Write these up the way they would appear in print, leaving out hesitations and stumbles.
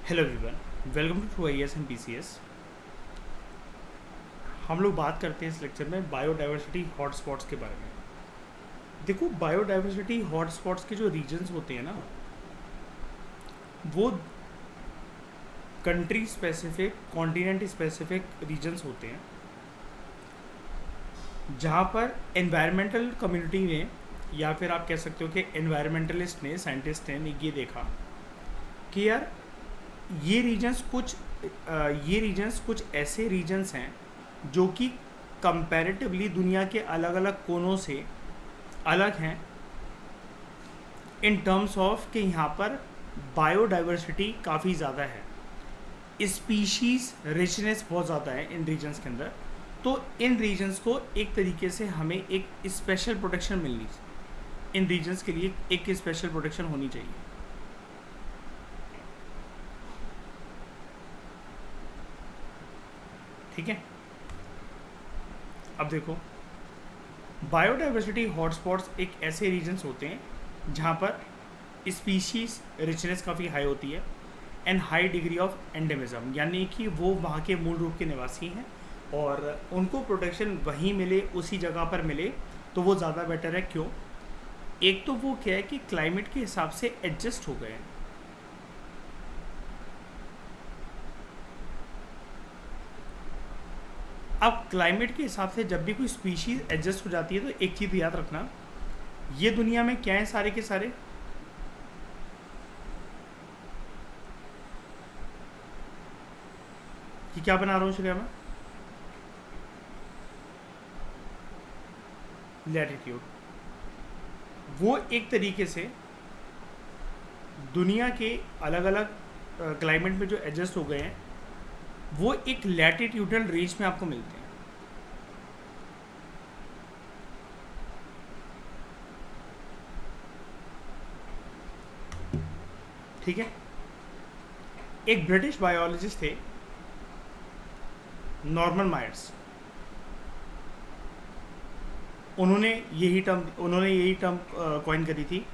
Hello everyone, welcome to true I S and P C S. हम लोग बात करते हैं इस लेक्चर में बायोडाइवर्सिटी हॉटस्पॉट्स के बारे में। देखो, बायोडाइवर्सिटी हॉटस्पॉट्स के जो रीजन्स होते हैं ना, वो country specific, continent specific regions होते हैं, जहाँ पर एनवायरमेंटल कम्युनिटी ने, या फिर आप कह सकते हो कि एनवायरमेंटलिस्ट ने, साइंटिस्ट ने ये देखा कि यार ये रीजन्स कुछ ऐसे रीजन्स हैं जो कि कंपैरेटिवली दुनिया के अलग अलग कोनों से अलग हैं, इन टर्म्स ऑफ कि यहाँ पर बायोडाइवर्सिटी काफ़ी ज़्यादा है, स्पीशीज़ रिचनेस बहुत ज़्यादा है इन रीजन्स के अंदर। तो इन रीजन्स को एक तरीके से हमें एक स्पेशल प्रोटेक्शन मिलनी, इन रीजन्स के लिए एक स्पेशल प्रोटेक्शन होनी चाहिए। ठीक है, अब देखो, बायोडाइवर्सिटी हॉटस्पॉट्स एक ऐसे रीजन्स होते हैं जहाँ पर स्पीशीज़ रिचनेस काफ़ी हाई होती है and high degree of endemism, यानी कि वो वहाँ के मूल रूप के निवासी हैं और उनको प्रोटेक्शन वहीं मिले, उसी जगह पर मिले तो वो ज़्यादा बेटर है। क्यों? एक तो वो क्या है कि क्लाइमेट के हिसाब से एडजस्ट हो गए हैं। अब क्लाइमेट के हिसाब से जब भी कोई स्पीशीज़ एडजस्ट हो जाती है तो एक चीज़ याद रखना, ये दुनिया में क्या है सारे के सारे, कि क्या बना रहा हूँ श्रेया मैं, लैटिट्यूड। वो एक तरीके से दुनिया के अलग अलग क्लाइमेट में जो एडजस्ट हो गए हैं वो एक लैटिट्यूडल रेंज में आपको मिलते हैं। ठीक है, एक ब्रिटिश बायोलॉजिस्ट थे नॉर्मन मायर्स, उन्होंने यही टर्म कॉइन करी थी,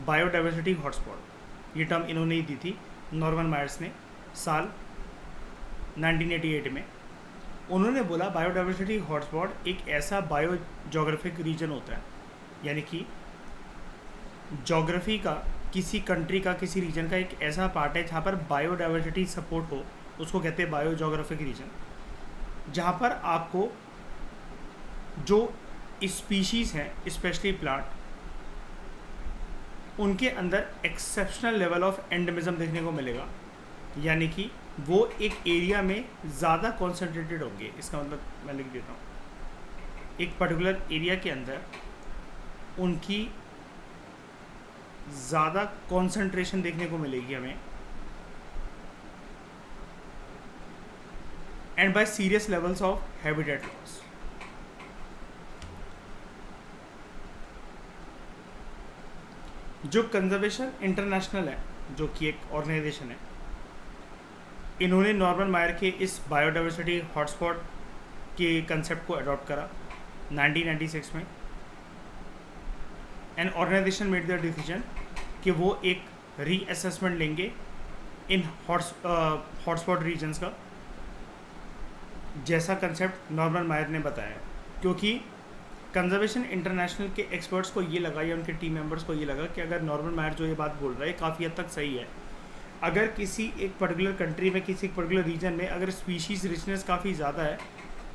बायोडाइवर्सिटी हॉटस्पॉट। ये टर्म इन्होंने ही दी थी, नॉर्मन मायर्स ने, साल 1988 में। उन्होंने बोला बायोडाइवर्सिटी हॉटस्पॉट एक ऐसा बायो जोग्राफिक रीजन होता है, यानी कि जोग्राफी का, किसी कंट्री का, किसी रीजन का एक ऐसा पार्ट है जहाँ पर बायोडाइवर्सिटी सपोर्ट हो, उसको कहते हैं बायो जोग्राफिक रीजन, जहाँ पर आपको जो स्पीशीज़ हैं, स्पेशली प्लांट, उनके अंदर एक्सेप्शनल लेवल ऑफ एंडेमिज्म देखने को मिलेगा, यानी कि वो एक एरिया में ज़्यादा कॉन्सेंट्रेटेड होंगे। इसका मतलब मैं लिख देता हूँ, एक पर्टिकुलर एरिया के अंदर उनकी ज़्यादा कॉन्सेंट्रेशन देखने को मिलेगी हमें, and by serious levels of habitat loss. जो कंजर्वेशन इंटरनेशनल है, जो कि एक ऑर्गेनाइजेशन है, इन्होंने नॉर्मन मायर के इस बायोडाइवर्सिटी हॉटस्पॉट के कंसेप्ट को अडॉप्ट करा 1996 में। An organisation made the decision कि वो एक रीअसेसमेंट लेंगे इन हॉटस्पॉट रीजन्स का, जैसा कंसेप्ट नॉर्मन मायर ने बताया। क्योंकि कंजर्वेशन इंटरनेशनल के एक्सपर्ट्स को ये लगा, या उनके टीम मेंबर्स को ये लगा कि अगर नॉर्मन मायर जो ये बात बोल रहा है काफ़ी हद तक सही है, अगर किसी एक पर्टिकुलर कंट्री में, किसी एक पर्टिकुलर रीजन में अगर स्पीशीज़ रिचनेस काफ़ी ज़्यादा है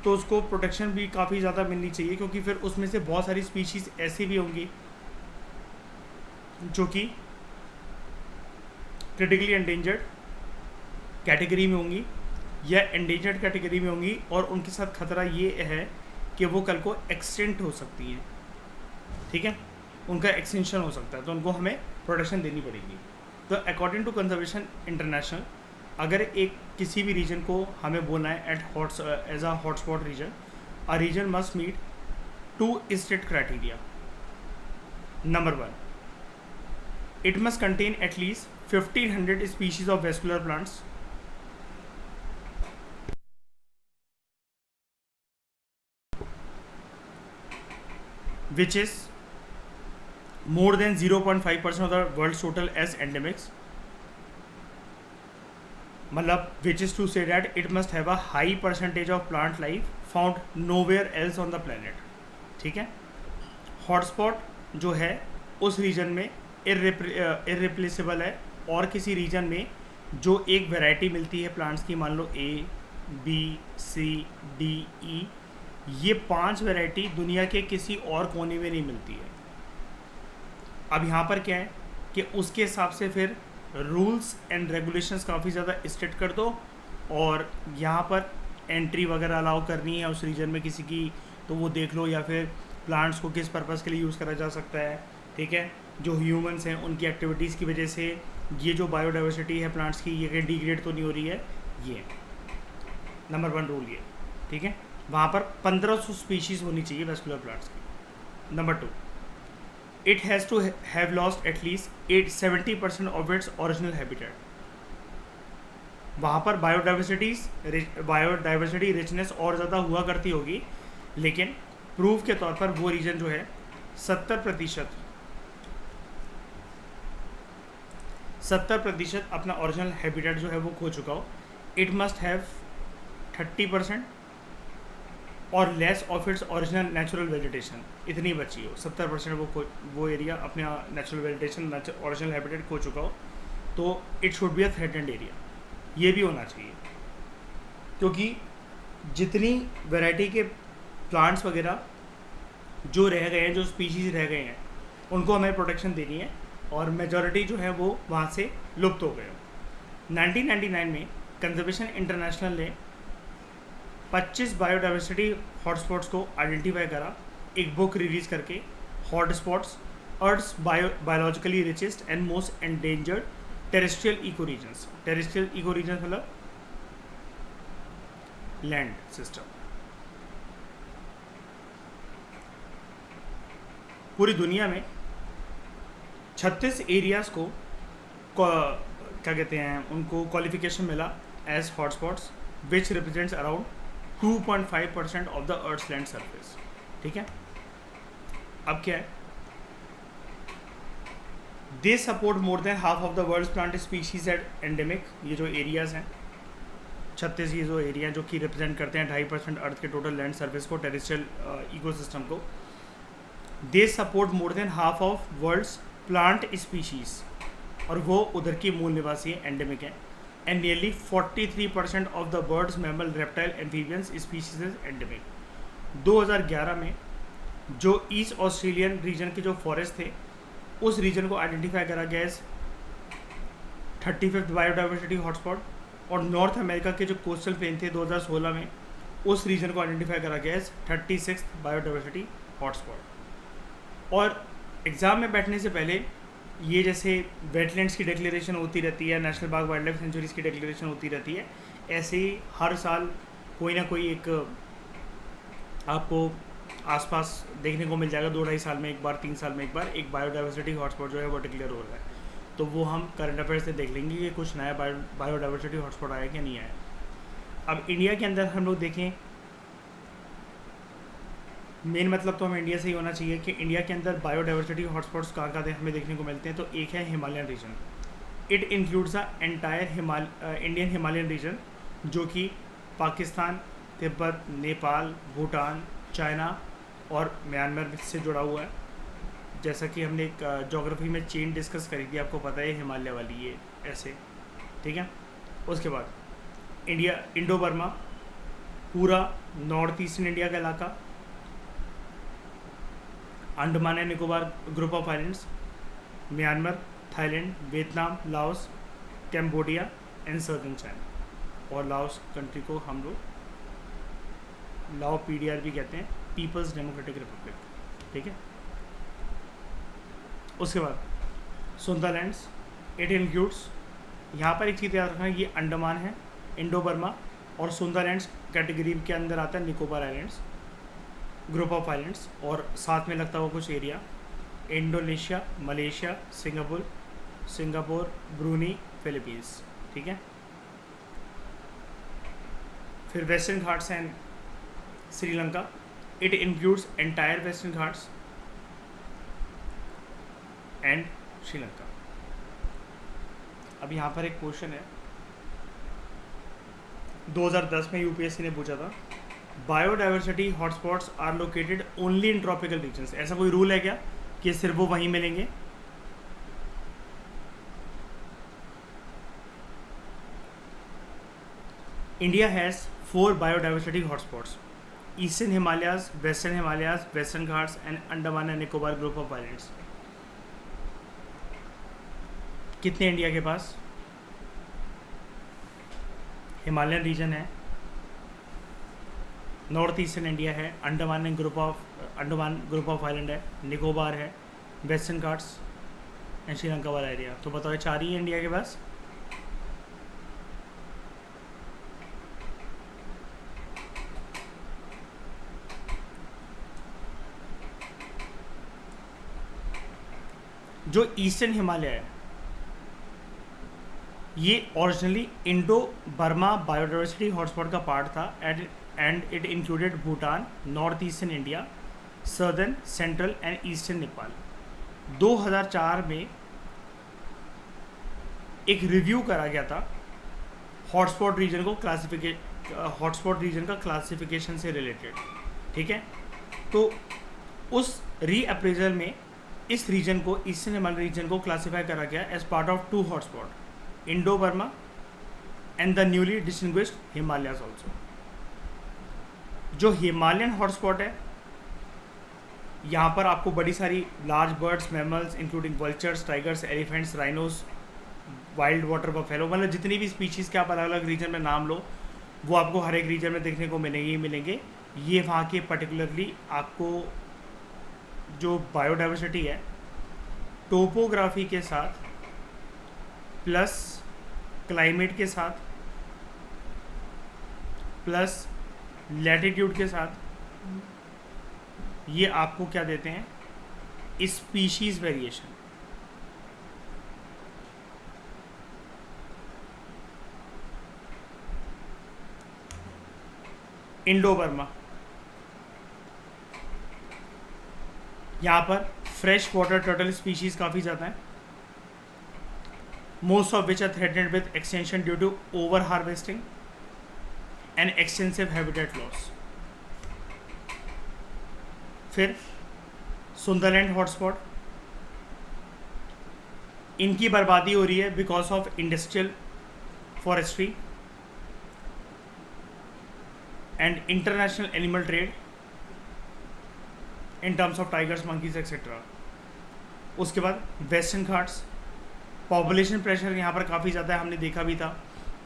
तो उसको प्रोटेक्शन भी काफ़ी ज़्यादा मिलनी चाहिए, क्योंकि फिर उसमें से बहुत सारी स्पीशीज़ ऐसी भी होंगी जो कि क्रिटिकली एंडेंजर्ड कैटेगरी में होंगी या एंडेंजर्ड कैटेगरी में होंगी, और उनके साथ खतरा ये है कि वो कल को एक्सटेंट हो सकती हैं। ठीक है, उनका एक्सटेंशन हो सकता है, तो उनको हमें प्रोटेक्शन देनी पड़ेगी। तो अकॉर्डिंग टू कंजर्वेशन इंटरनेशनल, अगर एक किसी भी रीजन को हमें बोलना है as a hotspot region, a region must meet 2 strict criteria. Number 1, it must contain at least 1500 species of vascular plants, which is more than 0.5% of the world's total as endemics. मतलब which is to say that it must have a high percentage of plant life found nowhere else on the planet. ठीक है। Hotspot जो है उस reason में irreplaceable है, और किसी रीजन में जो एक वैरायटी मिलती है प्लांट्स की, मान लो A B C D E, ये 5 वैरायटी दुनिया के किसी और कोने में नहीं मिलती है। अब यहाँ पर क्या है कि उसके हिसाब से फिर रूल्स एंड रेगुलेशंस काफ़ी ज़्यादा स्ट्रिक्ट कर दो, और यहाँ पर एंट्री वगैरह अलाउ करनी है उस रीजन में किसी की, तो वो देख लो, या फिर प्लांट्स को किस पर्पज़ के लिए यूज़ करा जा सकता है। ठीक है। जो ह्यूमंस हैं उनकी एक्टिविटीज़ की वजह से ये जो बायोडाइवर्सिटी है प्लांट्स की, ये कहीं डिग्रेड तो नहीं हो रही है। ये नंबर 1 रूल ये। ठीक है। वहाँ पर 1500 स्पीशीज़ होनी चाहिए वेस्कुलर प्लांट्स की। Number 2, it has to have lost at least 70% of its original habitat. वहाँ पर बायोडाइवर्सिटी रिचनेस और ज़्यादा हुआ करती होगी, लेकिन प्रूफ के तौर पर वो रीजन जो है 70% अपना ओरिजिनल हैबिटेट जो है वो खो चुका हो। इट मस्ट हैव 30% और less of its original natural vegetation, इतनी बची हो। 70% वो एरिया अपना नेचुरल वेजिटेशन, ओरिजिनल हैबिटेट खो चुका हो, तो it should be a threatened area. ये भी होना चाहिए, क्योंकि जितनी वैरायटी के प्लांट्स वगैरह जो रह गए हैं, जो स्पीशीज़ रह गए हैं, उनको हमें प्रोटेक्शन देनी है, और मेजॉरिटी जो है वो वहाँ से लुप्त हो गए हो। 1999 में कंजर्वेशन इंटरनेशनल ने 25 बायोडाइवर्सिटी हॉटस्पॉट्स को आइडेंटिफाई करा, एक बुक रिलीज़ करके, hotspots earth biologically richest and most endangered terrestrial eco regions. Terrestrial eco regions मतलब लैंड सिस्टम। पूरी दुनिया में 36 एरियाज़ को क्या कहते हैं, उनको क्वालिफिकेशन मिला as hotspots, which represents around 2.5% of the earth's land surface. ठीक है। अब क्या है, they support more than half of the world's plant species at endemic. ये जो एरियाज़ हैं 36, ये जो एरिया जो कि रिप्रेजेंट करते हैं 2.5% अर्थ के टोटल लैंड सरफेस को, टेरेस्ट्रियल इकोसिस्टम को। They support more than half of world's plant species, और वो उधर की मूल निवासी हैं, एंडेमिक हैं। And nearly 43% of the birds, mammal, reptile, amphibians species is endemic. 2011 में जो ईस्ट ऑस्ट्रेलियन रीजन के जो फॉरेस्ट थे, उस रीजन को आइडेंटिफाई करा गया एज 35th बायोडाइवर्सिटी हॉटस्पॉट, और नॉर्थ अमेरिका के जो कोस्टल प्लेन थे 2016 में, उस रीजन को आइडेंटिफाई करा गया एज 36th बायोडाइवर्सिटी हॉटस्पॉट। और एग्ज़ाम में बैठने से पहले ये जैसे वेटलैंड्स की डिक्लेरेशन होती रहती है, नेशनल बाग वाइल्ड लाइफ सेंचुरीज़ की डिक्लेरेशन होती रहती है, ऐसे ही हर साल कोई ना कोई एक आपको आसपास देखने को मिल जाएगा। 2-2.5 साल में एक बार, 3 साल में एक बार, एक बायोडाइवर्सिटी हॉटस्पॉट जो है वो डिक्लेयर हो रहा है। तो वो हम करंट अफेयर्स से देख लेंगे कि कुछ नया बायोडाइवर्सिटी हॉटस्पॉट आया कि नहीं आया। अब इंडिया के अंदर हम लोग देखें, मेन मतलब तो हमें इंडिया से ही होना चाहिए कि इंडिया के अंदर बायोडाइवर्सिटी हॉटस्पॉट्स कहाँ हमें देखने को मिलते हैं। तो एक है Himalayan region. It includes the entire Indian Himalayan region, जो कि पाकिस्तान, तिब्बत, नेपाल, भूटान, चाइना और म्यांमार से जुड़ा हुआ है। जैसा कि हमने एक ज्योग्राफी में चेन डिस्कस करी थी, आपको पता है हिमालय वाली, ये ऐसे। ठीक है। उसके बाद इंडो बर्मा, पूरा नॉर्थ ईस्टर्न इंडिया का इलाका, Andaman and Nicobar group of islands, Myanmar, Thailand, Vietnam, Laos, Cambodia and southern China. और लाओस कंट्री को हम लोग लाओ PDR भी कहते हैं, पीपल्स डेमोक्रेटिक रिपब्लिक। ठीक है। उसके बाद सुंदरलैंड्स, इट इंक्लूड्स, यहाँ पर एक चीज़ याद रखना, ये अंडमान है, इंडो बर्मा, और सुंदरलैंड्स कैटेगरी के अंदर आता है Nicobar islands group of islands, और साथ में लगता हुआ कुछ area Indonesia, Malaysia, Singapore, Bruny, Philippines. ठीक है। फिर western Ghats and Sri Lanka, it includes entire western Ghats and Sri Lanka. अब यहाँ पर एक क्वेश्चन है 2010 में यूपीएससी ने पूछा था, biodiversity hotspots are located only in tropical regions. ऐसा कोई रूल है क्या कि सिर्फ वो वहीं मिलेंगे? India has 4 biodiversity hotspots: eastern Himalayas, western Himalayas, western Ghats and Andaman and Nicobar group of islands. कितने इंडिया के पास? हिमालयन रीजन है, नॉर्थ ईस्टर्न इंडिया है, अंडमान ग्रुप ऑफ आइलैंड है, निकोबार है, वेस्टर्न घाट्स एंड श्रीलंका वाला एरिया। तो बताओ, 4 ही है इंडिया के पास। जो ईस्टर्न हिमालय है ये originally Indo Burma biodiversity hotspot का पार्ट था and it included Bhutan, north eastern India, southern, central and eastern Nepal. 2004 में एक रिव्यू करा गया था हॉटस्पॉट रीजन का क्लासिफिकेशन से रिलेटेड, ठीक है। तो उस रीअप्रेजल में इस रीजन को, ईस्टर्न हिमालय रीजन को क्लासीफाई करा गया as part of 2 hotspot, Indo Burma and the newly distinguished Himalayas also. जो हिमालयन हॉटस्पॉट है यहाँ पर आपको बड़ी सारी large birds, mammals including vultures, tigers, elephants, rhinos, wild water buffalo, मतलब जितनी भी स्पीशीज़ के आप अलग अलग रीजन में नाम लो वो आपको हर एक रीजन में देखने को मिलेंगे ही मिलेंगे। ये वहाँ के पर्टिकुलरली आपको जो बायोडाइवर्सिटी है टोपोग्राफी के साथ प्लस क्लाइमेट के साथ प्लस लैटिट्यूड के साथ ये आपको क्या देते हैं? Species variation. इंडो बर्मा, यहाँ पर फ्रेश वाटर टर्टल स्पीशीज काफ़ी ज़्यादा हैं, most of which are threatened with extension due to over harvesting and extensive habitat loss. फिर सुंदरलैंड हॉटस्पॉट, इनकी बर्बादी हो रही है because of industrial forestry and international animal trade in terms of tigers, monkeys etcetera. उसके बाद western Ghats, population pressure यहाँ पर काफ़ी ज़्यादा है, हमने देखा भी था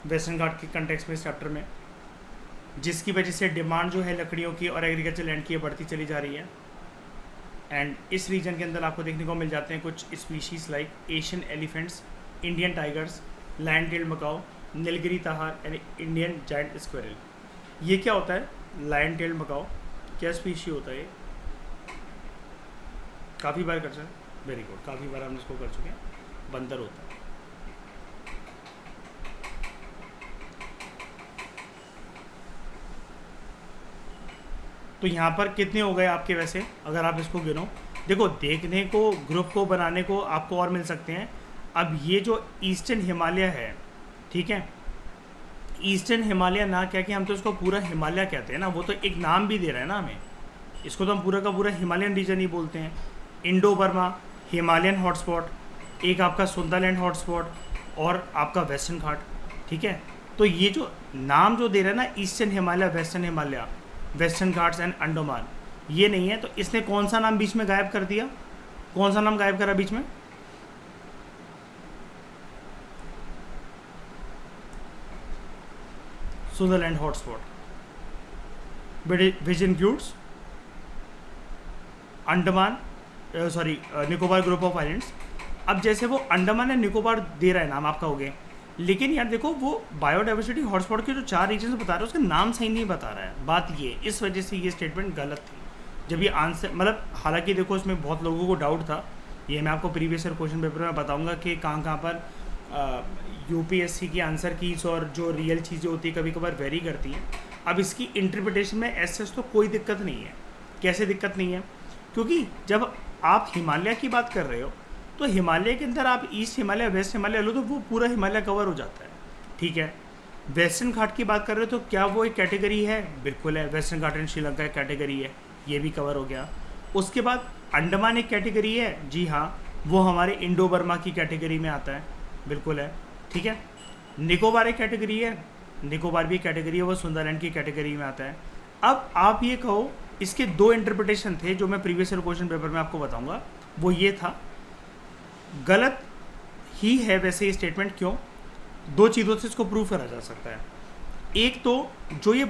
वेस्टर्न घाट के कंटेक्स्ट में इस चैप्टर में, जिसकी वजह से डिमांड जो है लकड़ियों की और एग्रीकल्चर लैंड की बढ़ती चली जा रही है। एंड इस रीजन के अंदर आपको देखने को मिल जाते हैं कुछ species like Asian elephants, Indian tigers, lion tailed macaque, Nilgiri tahr and Indian giant squirrel. ये क्या होता है लायन टेल्ड मकाओ? क्या स्पीशी होता है ये? काफ़ी बार कर चुके, वेरी गुड, काफ़ी बार हम इसको कर चुके हैं। बंदर होता है। तो यहाँ पर कितने हो गए आपके वैसे, अगर आप इसको गिनो? देखो, देखने को, ग्रुप को बनाने को आपको और मिल सकते हैं। अब ये जो ईस्टर्न हिमालय है, ठीक है, ईस्टर्न हिमालय ना क्या कि हम तो इसको पूरा हिमालय कहते हैं ना, वो तो एक नाम भी दे रहा है ना हमें, इसको तो हम पूरा का पूरा हिमालयन रीजन ही बोलते हैं। इंडो बर्मा हिमालयन हॉटस्पॉट, एक आपका सुंदरलैंड हॉटस्पॉट और आपका वेस्टर्न घाट, ठीक है। तो ये जो नाम जो दे रहा है ना, eastern Himalaya, western Ghats and Andaman, ये नहीं है। तो इसने कौन सा नाम बीच में गायब कर दिया? कौन सा नाम गायब करा बीच में? Sunderland hotspot, which includes Andaman, Nicobar group of islands. अब जैसे वो अंडमान एंड निकोबार दे रहा है नाम आपका हो गया, लेकिन यार देखो वो बायोडाइवर्सिटी हॉटस्पॉट के जो 4 रीजन बता रहा है उसका नाम सही नहीं बता रहा है। बात ये, इस वजह से ये स्टेटमेंट गलत थी जब ये आंसर, मतलब हालांकि देखो इसमें बहुत लोगों को डाउट था, ये मैं आपको प्रीवियस ईयर क्वेश्चन पेपर में बताऊंगा कि कहाँ पर यूपीएससी की आंसर कीज और जो रियल चीज़ें होती है कभी कभार वेरी करती हैं। अब इसकी इंटरप्रिटेशन में ऐसे तो कोई दिक्कत नहीं है। कैसे दिक्कत नहीं है? क्योंकि जब आप हिमालय की बात कर रहे हो तो हिमालय के अंदर आप ईस्ट हिमालय, वेस्ट हिमालय लो तो वो पूरा हिमालय कवर हो जाता है, ठीक है। वेस्टर्न घाट की बात कर रहे हो तो क्या वो एक कैटेगरी है? बिल्कुल है, वेस्टर्न घाट एंड श्रीलंका एक कैटेगरी है, ये भी कवर हो गया। उसके बाद अंडमान एक कैटेगरी है, जी हाँ, वो हमारे इंडो बर्मा की कैटेगरी में आता है, बिल्कुल है, ठीक है। निकोबार एक कैटेगरी है, निकोबार भी कैटेगरी है, वो सुंदरलैंड की कैटेगरी में आता है। अब आप ये कहो, इसके दो इंटरप्रिटेशन थे जो मैं प्रीवियस ईयर क्वेश्चन पेपर में आपको बताऊंगा। वो ये था, गलत ही है वैसे ये स्टेटमेंट, क्यों? दो चीज़ों से इसको प्रूव करा जा सकता है। एक तो जो ये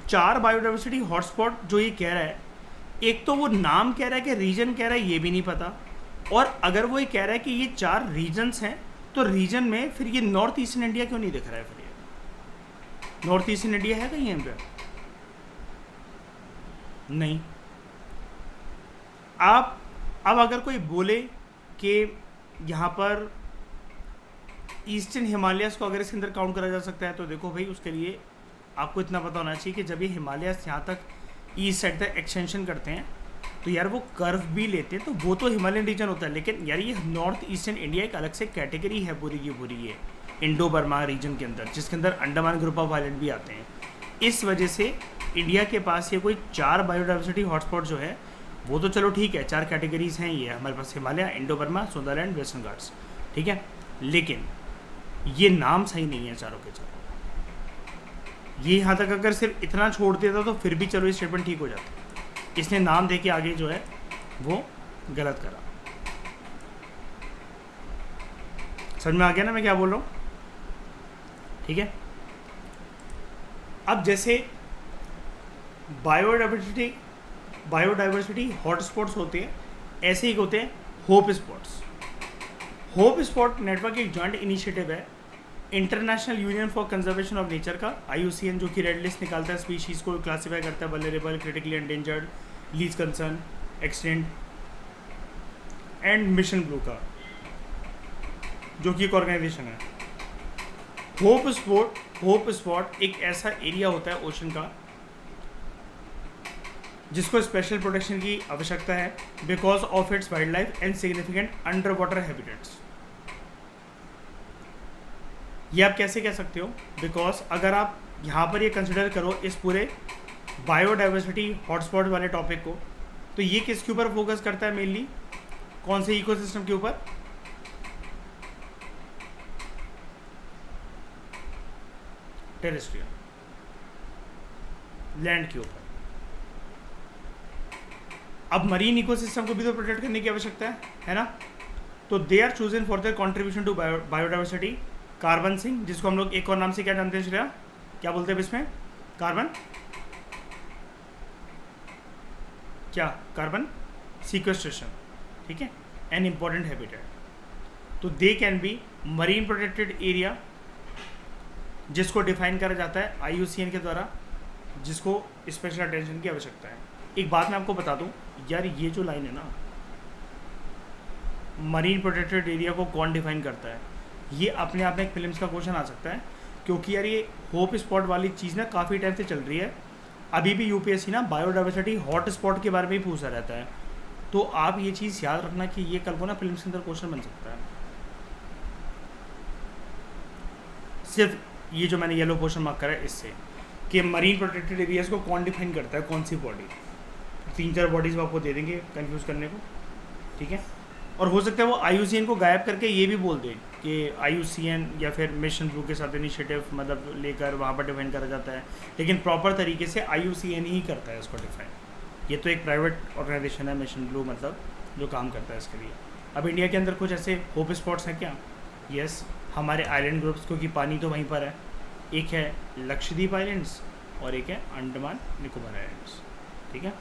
4 बायोडाइवर्सिटी हॉटस्पॉट जो ये कह रहा है, एक तो वो नाम कह रहा है कि रीजन कह रहा है, ये भी नहीं पता। और अगर वो ये कह रहा है कि ये 4 रीजन्स हैं, तो रीजन में फिर ये नॉर्थ ईस्टर्न इंडिया क्यों नहीं दिख रहा है? फिर ये नॉर्थ ईस्टर्न इंडिया है कहीं यहाँ पे? नहीं। आप अब अगर कोई बोले कि यहाँ पर ईस्टर्न हिमालयस को अगर इसके अंदर काउंट करा जा सकता है, तो देखो भाई, उसके लिए आपको इतना पता होना चाहिए कि जब ये हिमालयस यहाँ तक ईस्ट साइड तक एक्सटेंशन करते हैं, तो यार वो कर्व भी लेते हैं, तो वो तो हिमालयन रीजन होता है। लेकिन यार ये नॉर्थ ईस्टर्न इंडिया एक अलग से कैटेगरी है पूरी की पूरी, ये इंडो बर्मा रीजन के अंदर, जिसके अंदर अंडमान ग्रुप ऑफ आइलैंड भी आते हैं। इस वजह से इंडिया के पास ये कोई 4 बायोडाइवर्सिटी हॉटस्पॉट जो है, वो तो चलो ठीक है, 4 कैटेगरीज हैं ये हमारे पास, Himalaya, Indo Burma, Sundaland, western Ghats, ठीक है। लेकिन ये नाम सही नहीं है चारों के चारों। ये यहाँ तक अगर सिर्फ इतना छोड़ देता तो फिर भी चलो ये स्टेटमेंट ठीक हो जाता। इसने नाम दे के आगे जो है वो गलत करा। समझ में आ गया ना मैं क्या बोल रहा हूँ? ठीक है। अब जैसे बायोडाइवर्सिटी हॉटस्पॉट्स होते हैं, ऐसे ही होते हैं hope spots. Hope spot network एक जॉइंट इनिशिएटिव है international union for conservation of nature का, IUCN, जो कि रेड लिस्ट निकालता है, स्पीशीज़ को क्लासीफाई करता है, vulnerable, critically endangered, least concern, extent, and mission blue का, जो कि एक ऑर्गेनाइजेशन है। होप स्पॉट एक ऐसा एरिया होता है ओशन का जिसको स्पेशल प्रोटेक्शन की आवश्यकता है because of its wild life and significant under water habitats. ये आप कैसे कह सकते हो? बिकॉज अगर आप यहाँ पर ये कंसिडर करो इस पूरे बायोडाइवर्सिटी हॉटस्पॉट वाले टॉपिक को, तो ये किसके ऊपर फोकस करता है मेनली? कौन से इकोसिस्टम के ऊपर? टेरेस्ट्रियल, लैंड के ऊपर। अब मरीन इकोसिस्टम को भी तो प्रोटेक्ट करने की आवश्यकता है ना? तो they are chosen for their contribution to biodiversity. Carbon sink, जिसको हम लोग एक और नाम से क्या जानते हैं श्रेया, क्या बोलते हैं इसमें? कार्बन क्या? कार्बन सीक्वेस्ट्रेशन, ठीक है, एन इम्पॉर्टेंट हैबिटेट। तो they can be marine protected area, जिसको डिफाइन करा जाता है IUCN के द्वारा, जिसको स्पेशल अटेंशन की आवश्यकता है। एक बात मैं आपको बता दूं यार, ये जो लाइन है ना, मरीन प्रोटेक्टेड एरिया को कौन डिफाइन करता है, ये अपने आप में एक फिल्म्स का क्वेश्चन आ सकता है, क्योंकि यार ये होप स्पॉट वाली चीज़ ना काफ़ी टाइम से चल रही है। अभी भी UPSC ना बायोडाइवर्सिटी हॉट स्पॉट के बारे में ही पूछा रहता है। तो आप ये चीज़ याद रखना कि ये कल को ना फिल्म्स के अंदर क्वेश्चन बन सकता है। सिर्फ ये जो मैंने येलो क्वेश्चन मार्क करा है इससे, कि मरीन प्रोटेक्टेड एरियाज को कौन डिफाइन करता है, कौन सी बॉडी। 3-4 बॉडीज़ वो आपको दे देंगे कंफ्यूज करने को, ठीक है। और हो सकता है वो IUCN को गायब करके ये भी बोल दें कि IUCN या फिर मिशन ब्लू के साथ इनिशिएटिव मतलब लेकर वहाँ पर डिफाइन करा जाता है, लेकिन प्रॉपर तरीके से IUCN ही करता है इसको डिफाइन। ये तो एक प्राइवेट ऑर्गेनाइजेशन है मिशन ब्लू, मतलब जो काम करता है इसके लिए। अब इंडिया के अंदर कुछ ऐसे होप स्पॉट्स हैं क्या? यस, हमारे आइलैंड ग्रुप्स, क्योंकि पानी तो वहीं पर है। एक है लक्षद्वीप आइलैंड्स और एक है अंडमान निकोबार आइलैंड्स, ठीक है।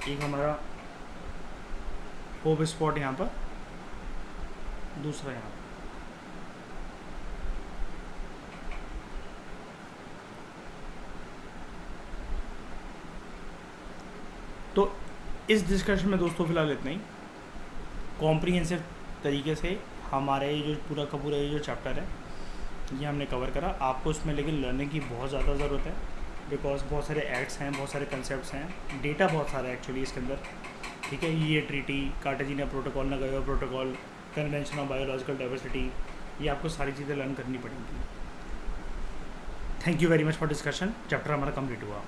एक हमारा होप स्पॉट यहाँ पर, दूसरा यहाँ पर। तो इस डिस्कशन में दोस्तों फिलहाल इतना ही। कॉम्प्रिहेंसिव तरीके से हमारा ये जो पूरा का पूरा ये जो चैप्टर है ये हमने कवर करा। आपको इसमें लेकिन लर्निंग की बहुत ज़्यादा ज़रूरत है। बिकॉज बहुत सारे एक्ट्स हैं, बहुत सारे कंसेप्ट हैं, डेटा बहुत सारा है एक्चुअली इसके अंदर, ठीक है। ये treaty, Cartagena protocol, Nagoya protocol, convention of biological diversity, ये आपको सारी चीज़ें लर्न करनी पड़ेंगी। Thank you very much for discussion. Chapter हमारा कंप्लीट हुआ।